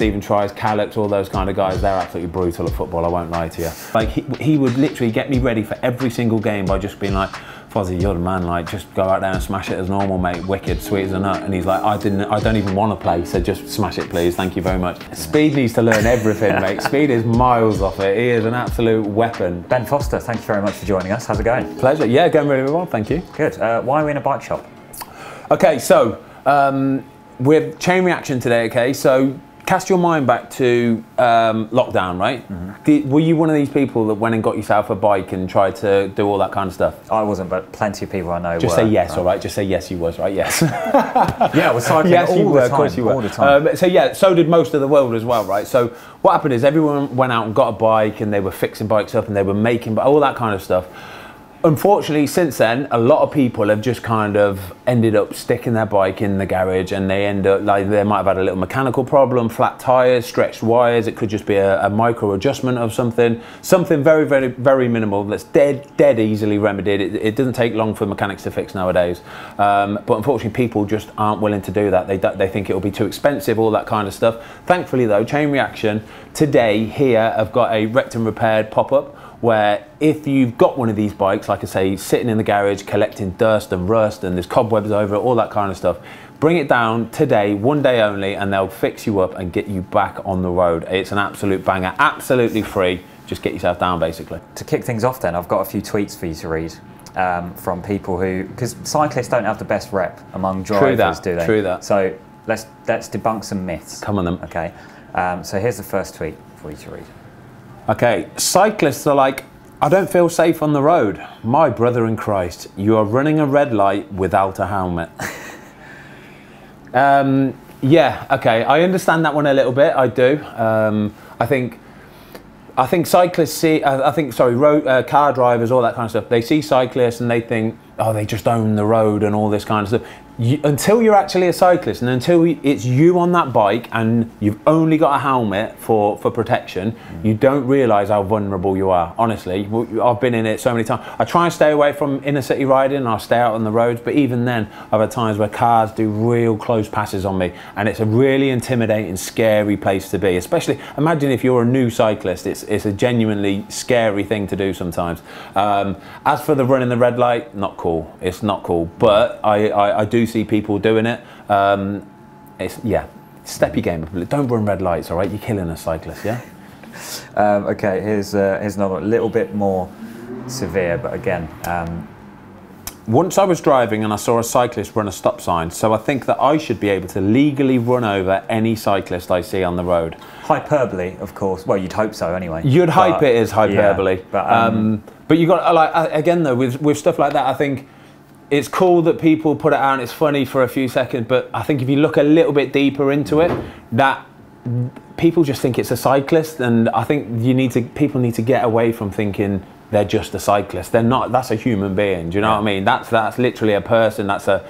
Stephen Tries, Calix, all those kind of guys, they're absolutely brutal at football, I won't lie to you. Like, he would literally get me ready for every single game by just being like, Fozzie, you're the man, like, just go out there and smash it as normal, mate, wicked, sweet as a nut. And he's like, I don't even want to play, so just smash it, please, thank you very much. Speed needs to learn everything, mate. Speed is miles off it. He is an absolute weapon. Ben Foster, thank you very much for joining us. How's it going? Pleasure. Yeah, going really well, thank you. Good. Why are we in a bike shop? Okay, so with chain reaction today, okay, so cast your mind back to lockdown, right? Were you one of these people that went and got yourself a bike and tried to do all that kind of stuff? I wasn't, but plenty of people I know Just were. say yes, all right? Just say yes, you was, right? Yes. Yeah, I was cycling yes, all you the were, time. of course you were. All the time. So yeah, so did most of the world as well, right? So what happened is everyone went out and got a bike and they were fixing bikes up and they were making all that kind of stuff. Unfortunately, since then, a lot of people have just kind of ended up sticking their bike in the garage, and they end up, like, they might have had a little mechanical problem, flat tyres, stretched wires. It could just be a micro adjustment of something very, very, very minimal that's dead easily remedied. It doesn't take long for mechanics to fix nowadays. But unfortunately, people just aren't willing to do that. They think it will be too expensive, all that kind of stuff. Thankfully though, Chain Reaction today here have got a wrecked and repaired pop-up, where if you've got one of these bikes, like I say, sitting in the garage collecting dust and rust and there's cobwebs over it, all that kind of stuff, bring it down today, one day only, and they'll fix you up and get you back on the road. It's an absolute banger, absolutely free. Just get yourself down, basically. To kick things off then, I've got a few tweets for you to read from people who, because cyclists don't have the best rep among drivers, do they? True that. So let's debunk some myths. Come on then. Okay, so here's the first tweet for you to read. Okay, cyclists are like, I don't feel safe on the road. My brother in Christ, you are running a red light without a helmet. Yeah, okay, I understand that one a little bit, I do. I think cyclists see, car drivers, all that kind of stuff, they see cyclists and they think, oh, they just own the road and all this kind of stuff. Until you're actually a cyclist and until it's you on that bike and you've only got a helmet for protection, you don't realise how vulnerable you are, honestly. I've been in it so many times. I try and stay away from inner city riding and I'll stay out on the roads, but even then I've had times where cars do real close passes on me and it's a really intimidating, scary place to be. Especially, imagine if you're a new cyclist, it's a genuinely scary thing to do sometimes. As for the running the red light, not cool. It's not cool, but I do see people doing it. Step your game up. Don't run red lights, all right? You're killing a cyclist, yeah? Okay, here's another one, a little bit more severe, but again. Once I was driving and I saw a cyclist run a stop sign, so I think that I should be able to legally run over any cyclist I see on the road. Hyperbole, of course. Well, you'd hope so anyway. You'd hype it as hyperbole. Yeah, but you got, like, again though, with stuff like that, I think it's cool that people put it out and it's funny for a few seconds, but I think if you look a little bit deeper into it, that people just think it's a cyclist, and I think people need to get away from thinking they're just a cyclist. They're not. That's a human being. Do you know what I mean? That's literally a person. That's a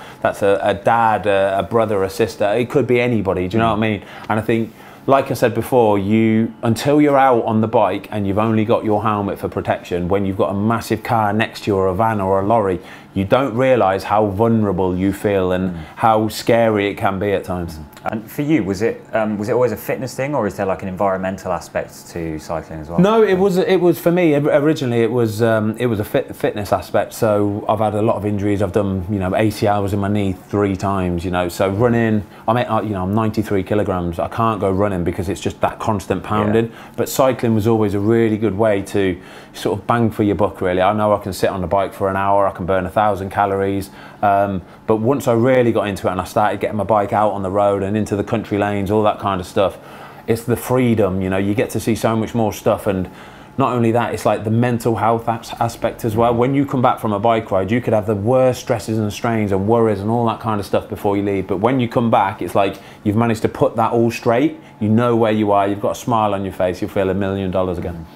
dad, a brother, a sister. It could be anybody. Do you know what I mean? And I think, like I said before, until you're out on the bike and you've only got your helmet for protection, when you've got a massive car next to you or a van or a lorry, you don't realise how vulnerable you feel and how scary it can be at times. And for you, was it always a fitness thing, or is there like an environmental aspect to cycling as well? No, it was for me originally. It was a fitness aspect. So I've had a lot of injuries. I've done ACLs in my knee 3 times. So running, I'm 93 kilograms. I can't go running because it's just that constant pounding. Yeah. But cycling was always a really good way to sort of bang for your buck. Really, I know I can sit on the bike for an hour. I can burn 1,000 calories. But once I really got into it and I started getting my bike out on the road and into the country lanes, all that kind of stuff, it's the freedom, you get to see so much more stuff. And not only that, it's like the mental health aspect as well. When you come back from a bike ride, you could have the worst stresses and strains and worries and all that kind of stuff before you leave, but when you come back, it's like you've managed to put that all straight. You know where you are, you've got a smile on your face, you'll feel $1 million again.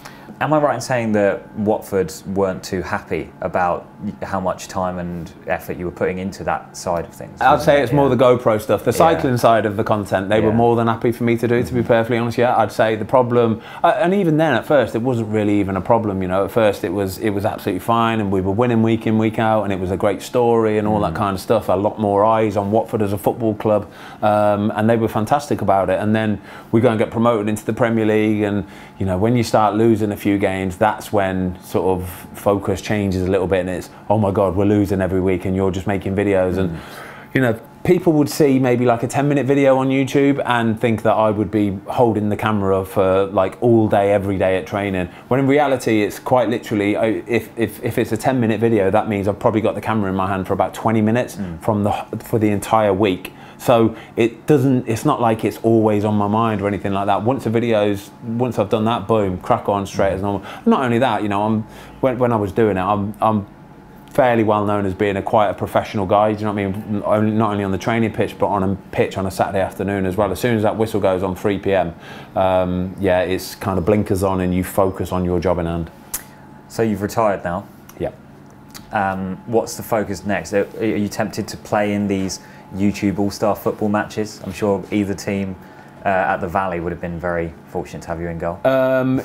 Am I right in saying that Watford weren't too happy about how much time and effort you were putting into that side of things? I'd say it's more the GoPro stuff. The cycling side of the content, they were more than happy for me to do, to be perfectly honest. Yeah, I'd say the problem, and even then at first, it wasn't really even a problem, you know. At first it was absolutely fine, and we were winning week in, week out, and it was a great story and all that kind of stuff. A lot more eyes on Watford as a football club, and they were fantastic about it. And then we go and get promoted into the Premier League, and you know, when you start losing a few games, that's when sort of focus changes a little bit, and it's, oh my God, we're losing every week and you're just making videos. And you know, people would see maybe like a 10-minute video on YouTube and think that I would be holding the camera for like all day, every day at training, when in reality it's quite literally, if it's a 10-minute video, that means I've probably got the camera in my hand for about 20 minutes for the entire week. So it's not like it's always on my mind or anything like that. Once I've done that, boom, crack on straight as normal. Not only that, you know, when I was doing it, I'm fairly well known as being quite a professional guy. Do you know what I mean? Not only on the training pitch, but on a pitch on a Saturday afternoon as well. As soon as that whistle goes on 3 PM, yeah, it's kind of blinkers on and you focus on your job in hand. So you've retired now. Yeah. What's the focus next? Are you tempted to play in these YouTube All-Star football matches? I'm sure either team at the Valley would have been very fortunate to have you in goal.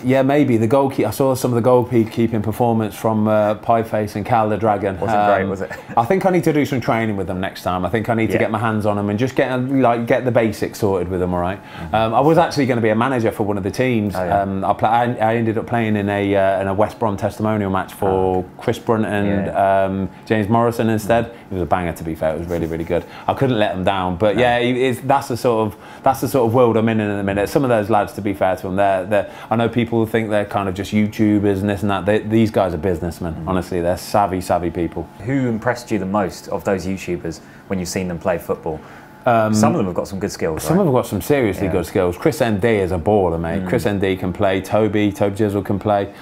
Yeah, maybe. The goalkeeper, I saw some of the goalkeeping performance from Pieface and Cal the Dragon. Wasn't great, was it? I think I need to do some training with them next time. I think I need to get my hands on them and just get the basics sorted with them, all right? I was actually going to be a manager for one of the teams. I ended up playing in a West Brom testimonial match for Chris Brunt and James Morrison instead. It was a banger, to be fair. It was really, really good. I couldn't let them down, but yeah, that's the sort of world I'm in a minute. Some of those lads, to be fair to them, I know people think they're kind of just YouTubers and this and that. These guys are businessmen. Honestly, they're savvy people. Who impressed you the most of those YouTubers when you've seen them play football? Some of them have got some good skills. Some of them have got some seriously good skills. Chris ND is a baller, mate. Chris ND can play. Toby Jizzle can play.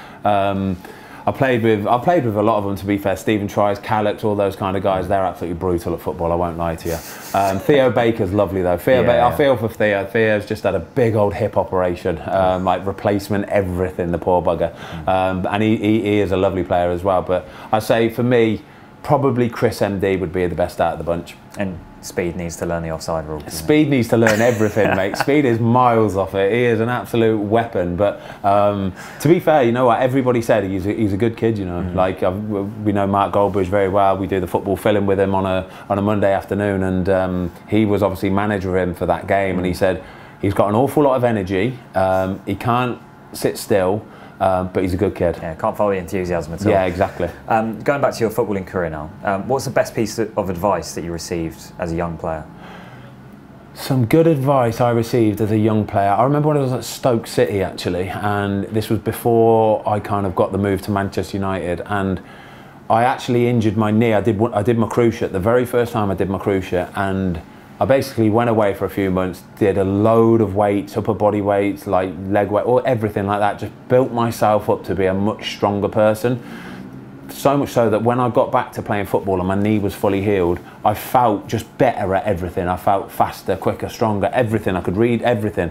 I played with a lot of them, to be fair. Stephen Tries, Calix, all those kind of guys. They're absolutely brutal at football, I won't lie to you. Theo Baker's lovely though. I feel for Theo. Theo's just had a big old hip operation, like replacement everything, the poor bugger. And he is a lovely player as well. But I say for me, probably Chris MD would be the best out of the bunch. And Speed needs to learn the offside rule. Speed needs to learn everything, mate. Speed is miles off it. He is an absolute weapon. But to be fair, you know what? Everybody said he's a good kid. You know, like we know Mark Goldbridge very well. We do the football film with him on a Monday afternoon, and he was obviously manager of him for that game. And he said he's got an awful lot of energy. He can't sit still. But he's a good kid. Yeah, can't follow the enthusiasm at all. Yeah, exactly. Going back to your footballing career now, what's the best piece of advice that you received as a young player? Some good advice I received as a young player. I remember when I was at Stoke City, actually, and this was before I kind of got the move to Manchester United, and I actually injured my knee. I did my cruciate, the very first time I did my cruciate, and I basically went away for a few months, did a load of weights, upper body weights, like leg weight, or everything like that, just built myself up to be a much stronger person. So much so that when I got back to playing football and my knee was fully healed, I felt just better at everything. I felt faster, quicker, stronger, everything. I could read everything.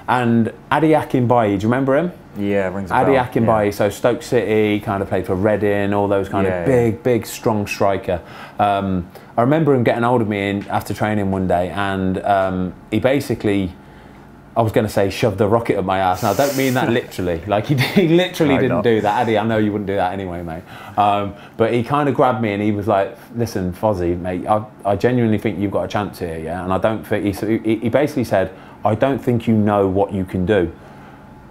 And Adi Akinbaye, do you remember him? Yeah, rings a bell. Adi Akinbaye, so Stoke City, kind of played for Reading, all those kind of big, strong striker. I remember him getting hold of me after training one day, and he basically, I was going to say, shoved a rocket up my ass. Now, I don't mean that literally. Like, he literally didn't do that. Adi, I know you wouldn't do that anyway, mate. But he kind of grabbed me and he was like, listen, Fozzie, mate, I genuinely think you've got a chance here, yeah? And I don't think, he basically said, I don't think you know what you can do,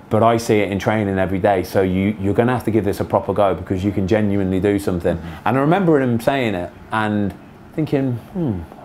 but I see it in training every day, so you're going to have to give this a proper go because you can genuinely do something. And I remember him saying it and thinking,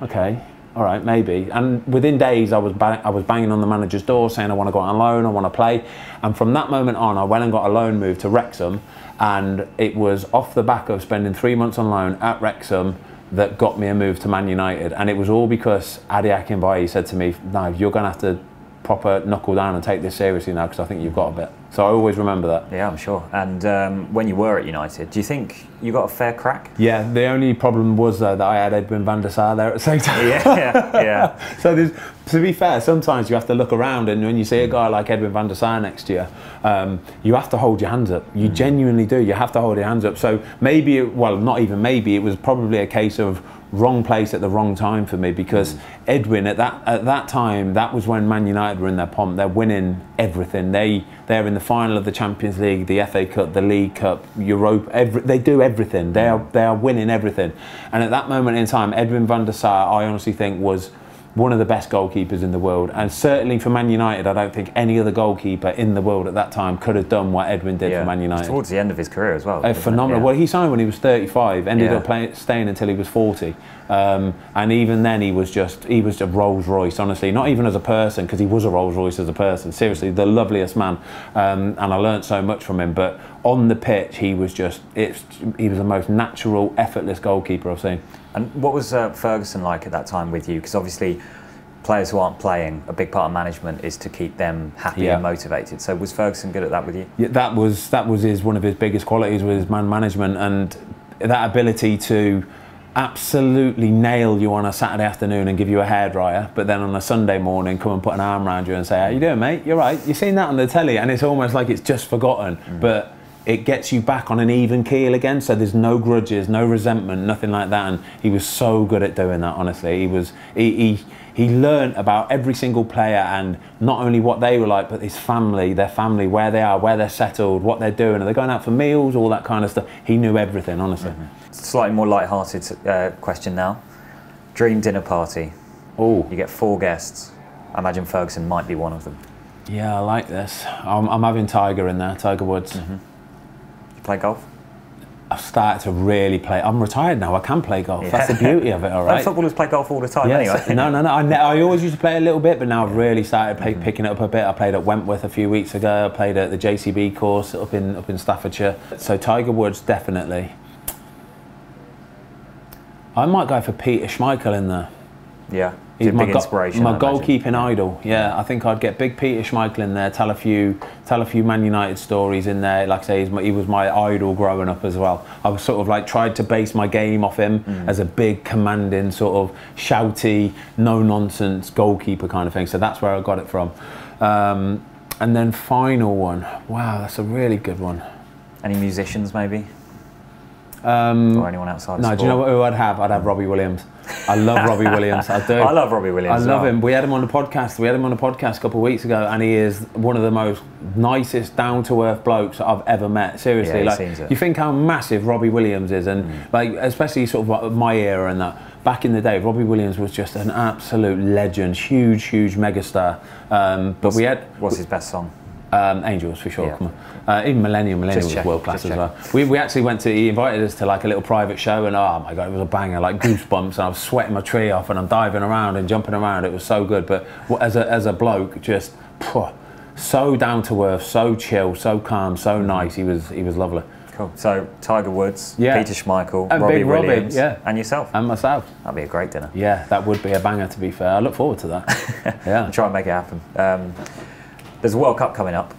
okay, all right, maybe. And within days, I was banging on the manager's door saying I want to go out on loan, I want to play. And from that moment on, I went and got a loan move to Wrexham, and it was off the back of spending 3 months on loan at Wrexham that got me a move to Man United. And it was all because Adi Akinbaye said to me, no, you're going to have to proper knuckle down and take this seriously now, because I think you've got a bit. So I always remember that. Yeah, I'm sure. And when you were at United, do you think you got a fair crack? Yeah, the only problem was though that I had Edwin van der Sar there at the same time. Yeah. So to be fair, sometimes you have to look around, and when you see a guy like Edwin van der Sar next to you, you have to hold your hands up. You genuinely do. You have to hold your hands up. So maybe, well, not even maybe, it was probably a case of wrong place at the wrong time for me, because Edwin at that time, that was when Man United were in their pomp. They're winning everything. They're in the final of the Champions League, the FA Cup, the League Cup, Europa. They do everything. They are winning everything. And at that moment in time, Edwin van der Sar, I honestly think, was one of the best goalkeepers in the world, and certainly for Man United, I don't think any other goalkeeper in the world at that time could have done what Edwin did for Man United. Towards the end of his career as well. Phenomenal. Well, he signed when he was 35, ended up staying until he was 40, and even then he was just a Rolls Royce. Honestly, not even as a person, because he was a Rolls Royce as a person. Seriously, the loveliest man, and I learnt so much from him. But on the pitch, he was the most natural, effortless goalkeeper I've seen. And what was Ferguson like at that time with you? Because obviously, players who aren't playing, a big part of management is to keep them happy and motivated. So was Ferguson good at that with you? Yeah, that was one of his biggest qualities, was his man management, and that ability to absolutely nail you on a Saturday afternoon and give you a hairdryer, but then on a Sunday morning come and put an arm around you and say, "How you doing, mate? You're right." You've seen that on the telly, and it's almost like it's just forgotten, but it gets you back on an even keel again, so there's no grudges, no resentment, nothing like that. And he was so good at doing that, honestly. He learned about every single player, and not only what they were like, but his family, their family, where they are, where they're settled, what they're doing, are they going out for meals, all that kind of stuff. He knew everything, honestly. Slightly more light-hearted question now. Dream dinner party. Oh, you get 4 guests. I imagine Ferguson might be one of them. Yeah, I like this. I'm having Tiger in there, Tiger Woods. You play golf? I've started to really play. I'm retired now. I can play golf. That's the beauty of it, all right? Footballers play golf all the time anyway. No. I always used to play a little bit, but now I've really started picking it up a bit. I played at Wentworth a few weeks ago. I played at the JCB course up in Staffordshire. So Tiger Woods, definitely. I might go for Peter Schmeichel in there. Yeah. He's my big inspiration. My goalkeeping idol. Yeah, I think I'd get big Peter Schmeichel in there. Tell a few Man United stories in there. Like I say, he was my idol growing up as well. I was sort of like tried to base my game off him as a big, commanding, sort of shouty, no nonsense goalkeeper kind of thing. So that's where I got it from. And then final one. Wow, that's a really good one. Any musicians maybe? Or anyone outside? No, do you know who I'd have? I'd have Robbie Williams. I love Robbie Williams. I do. I love Robbie Williams. I love him. We had him on the podcast. A couple of weeks ago, and he is one of the most nicest, down-to-earth blokes I've ever met. Seriously, you think how massive Robbie Williams is, and like especially sort of my era and that. Back in the day, Robbie Williams was just an absolute legend, huge megastar. What's his best song? Angels for sure. Yeah. Come on. Even Millennium was world class as well. We actually went to. He invited us to like a little private show, and oh my god, it was a banger, like goosebumps, and I was sweating my tree off, and I'm diving around and jumping around. It was so good. But as a bloke, just so down to earth, so chill, so calm, so nice. He was lovely. Cool. So Tiger Woods, Peter Schmeichel, and Robbie Williams, and yourself, and myself. That'd be a great dinner. Yeah, that would be a banger. To be fair, I look forward to that. Yeah, I'll try and make it happen. There's a World Cup coming up.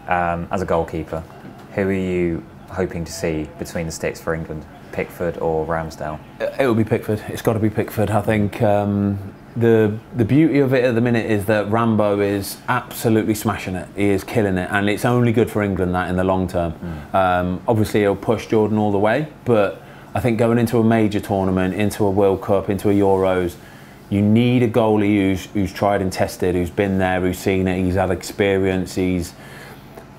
As a goalkeeper, who are you hoping to see between the sticks for England? Pickford or Ramsdale? It will be Pickford. It's got to be Pickford. I think the beauty of it at the minute is that Rambo is absolutely smashing it. He is killing it, and it's only good for England that in the long term. Obviously, he'll push Jordan all the way, but I think going into a major tournament, into a World Cup, into a Euros, you need a goalie who's tried and tested, who's been there, who's seen it, he's had experience,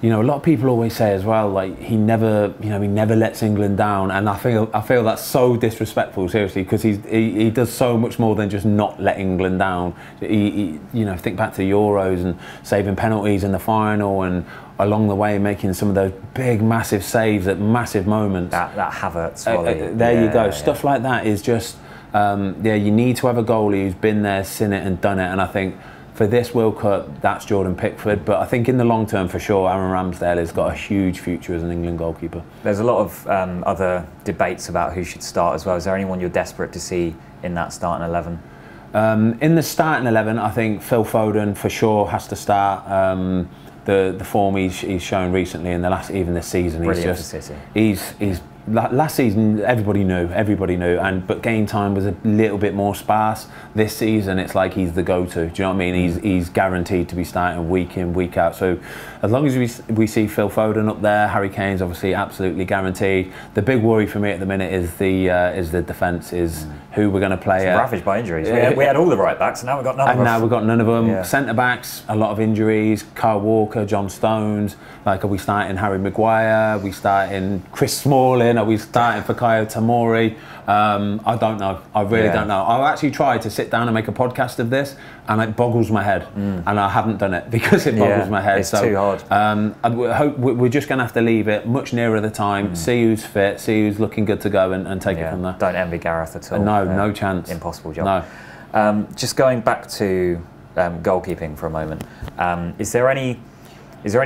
you know, a lot of people always say as well, like he never lets England down, and I feel that's so disrespectful, seriously, because he does so much more than just not let England down. He think back to the Euros and saving penalties in the final, and along the way making some of those big, massive saves at massive moments. That Havertz volley. There you go. Stuff like that is just, you need to have a goalie who's been there, seen it, and done it. And I think for this World Cup, that's Jordan Pickford. But I think in the long term, for sure, Aaron Ramsdale has got a huge future as an England goalkeeper. There's a lot of other debates about who should start as well. Is there anyone you're desperate to see in that starting 11? In the starting 11, I think Phil Foden for sure has to start. The form he's shown recently in the last, even this season, Brilliant for City. He's last season everybody knew, but game time was a little bit more sparse. This season it's like he's the go-to. Do you know what I mean? He's guaranteed to be starting week in, week out. So as long as we see Phil Foden up there, Harry Kane's obviously absolutely guaranteed. The big worry for me at the minute is the defence, is who we're going to play. Ravaged by injuries. We had all the right backs, and now we've got none of them. And now we've got none of them. Yeah. Centre backs, a lot of injuries. Kyle Walker, John Stones. Like, are we starting Harry Maguire? Are we starting Chris Smalling? Are we starting Fikayo Tomori? I don't know. I really don't know. I've actually tried to sit down and make a podcast of this, and it boggles my head. And I haven't done it because it boggles my head. It's too hard. I hope we're just going to have to leave it much nearer the time, see who's fit, see who's looking good to go, and take it from there. Don't envy Gareth at all. No chance. Impossible job. No. Just going back to goalkeeping for a moment, is there any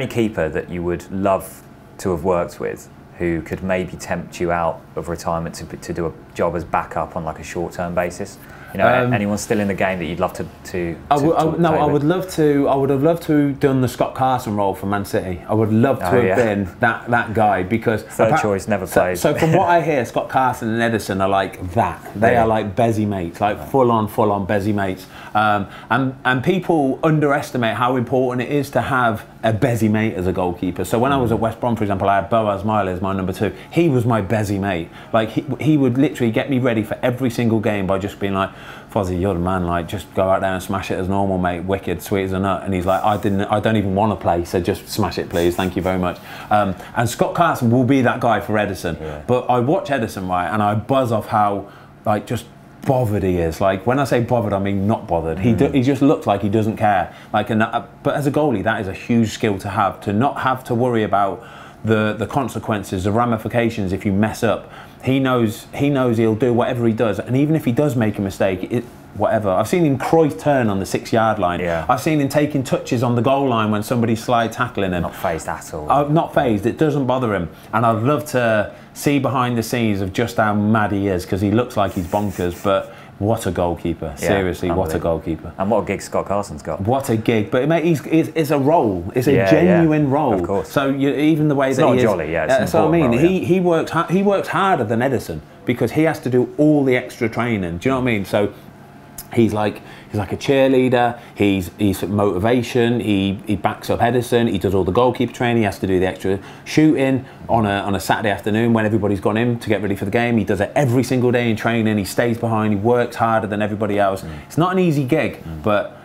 keeper that you would love to have worked with, who could maybe tempt you out of retirement to do a job as backup on like a short-term basis? You know, anyone still in the game that you'd love to I would love to. I would have loved to have done the Scott Carson role for Man City. I would love to have been that guy, because third choice, never played. So from what I hear, Scott Carson and Ederson are like that. They are like Bezzy mates, like full on Bezzy mates. And people underestimate how important it is to have a Bezzy mate as a goalkeeper. So when I was at West Brom, for example, I had Boaz Miley as my number 2. He was my Bezzy mate. Like he would literally get me ready for every single game by just being like, Fozzie, you're the man, like just go out there and smash it as normal, mate, wicked, sweet as a nut. And he's like, I don't even want to play, so just smash it please, thank you very much. And Scott Carson will be that guy for Ederson. But I watch Ederson, right, and I buzz off how like just bothered he is. Like when I say bothered, I mean not bothered. He just looks like he doesn't care. Like, but as a goalie, that is a huge skill to have not have to worry about the consequences, the ramifications if you mess up. He knows he'll do whatever he does, and even if he does make a mistake, whatever. I've seen him Cruyff turn on the 6-yard line. I've seen him taking touches on the goal line when somebody's slide tackling him. Not phased at all. Not phased. It doesn't bother him. And I'd love to see behind the scenes of just how mad he is, because he looks like he's bonkers, but what a goalkeeper. Seriously, what a goalkeeper. And what a gig Scott Carson's got. What a gig. But mate, it's a role. It's a genuine role. Of course. So even the way it's that not he is, jolly, that's what I mean. Role, he works harder than Ederson, because he has to do all the extra training. Do you know what I mean? So he's like a cheerleader. He's motivation. He backs up Ederson. He does all the goalkeeper training. He has to do the extra shooting on a Saturday afternoon when everybody's gone in to get ready for the game. He does it every single day in training. He stays behind. He works harder than everybody else. It's not an easy gig, but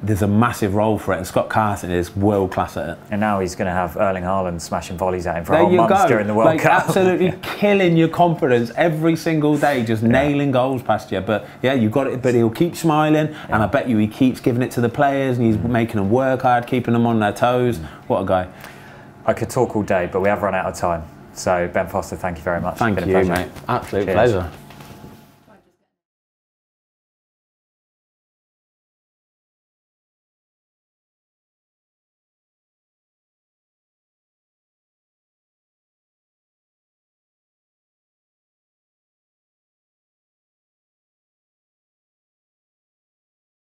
there's a massive role for it, and Scott Carson is world class at it. And now he's going to have Erling Haaland smashing volleys at him for a whole month during the World Cup. Absolutely killing your confidence every single day, just nailing goals past you. But yeah, you got it. But he'll keep smiling, and I bet you he keeps giving it to the players, and he's making them work hard, keeping them on their toes. What a guy! I could talk all day, but we have run out of time. So Ben Foster, thank you very much. Thank you, mate. Absolute pleasure.